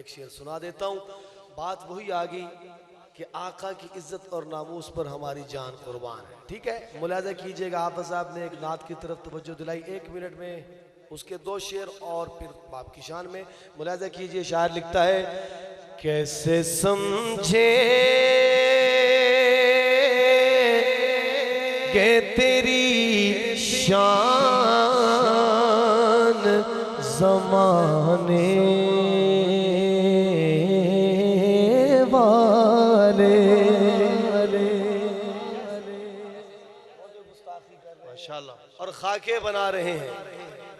एक शेर सुना देता हूँ। बात वही आ गई कि आका की इज्जत और नामूस पर हमारी जान कुर्बान है। ठीक है, मुलाजा कीजिएगा। हाफिज साहब ने एक नात की तरफ तवज्जो दिलाई, 1 मिनट में उसके 2 शेर और फिर बाप की शान में मुलाजा कीजिए। शायर लिखता है, कैसे समझे गे तेरी शान ज़माने वाले। माशाल्लाह। और खाके बना रहे हैं,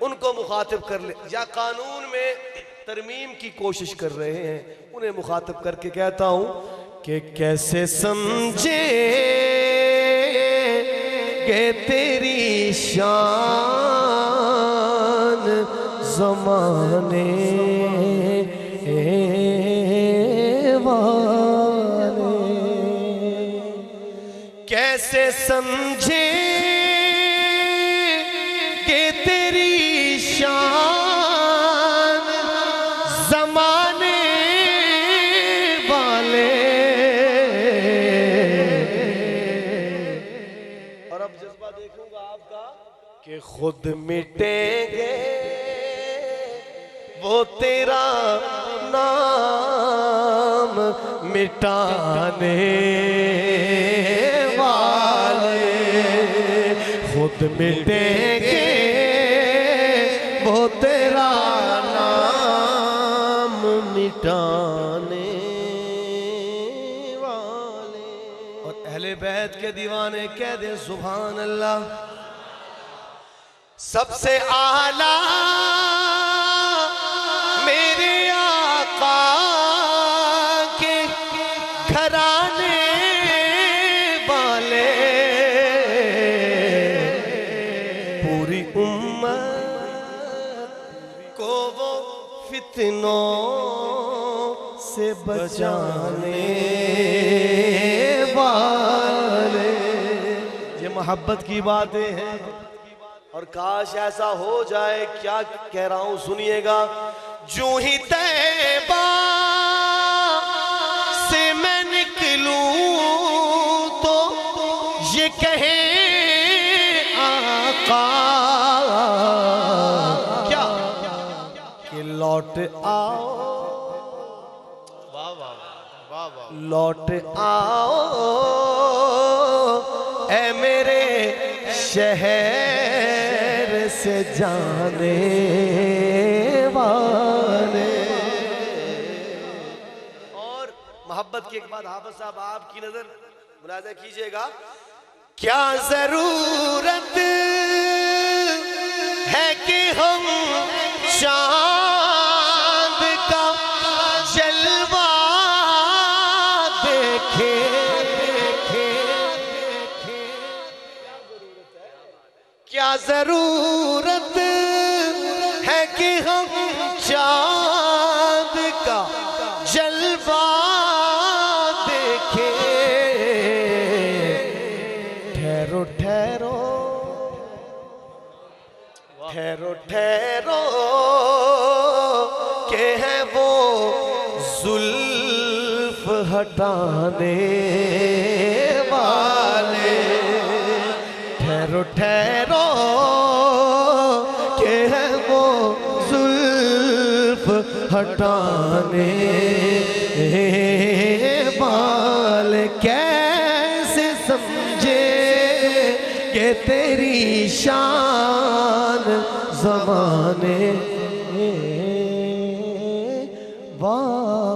उनको मुखातिब कर ले, या कानून में तरमीम की कोशिश कर रहे हैं, उन्हें मुखातिब करके कहता हूं कि कैसे समझे कि तेरी शान ज़माने वाले। कैसे समझे कि तेरी शान ज़माने वाले। और अब जज्बा देखूंगा आपका कि खुद मिटेंगे वो तेरा नाम मिटाने वाले। खुद मिटेंगे वो तेरा नाम मिटाने वाले। और अहले बैत के दीवाने कह दे सुभान अल्लाह। सबसे आला मेरे आका के घराने वाले। पूरी उम्मत को वो फितनों से बचाने वाले। ये मोहब्बत की बातें हैं और काश ऐसा हो जाए। क्या कह रहा हूं सुनिएगा। जो ही तैबा से मैं निकलूं तो ये कहे आका क्या कि लौट आओ, वाह वाह वाह वाह, लौट आओ ऐ मेरे शहर से जाने वाले। और मोहब्बत की एक बात हाफिज साहब आपकी नजर मुलाजा कीजिएगा। क्या जरूरत है कि हम चांद का जलवा देखें। क्या जरूरत है कि हम चांद का जलवा देखें। ठहरो ठहरो ठहरो ठहरो के है वो जुल्फ हटाने वाले। ठहरो ठहरो के है वो जुल्फ हटाने वाले। कैसे समझे कि तेरी शान ज़माने वाले।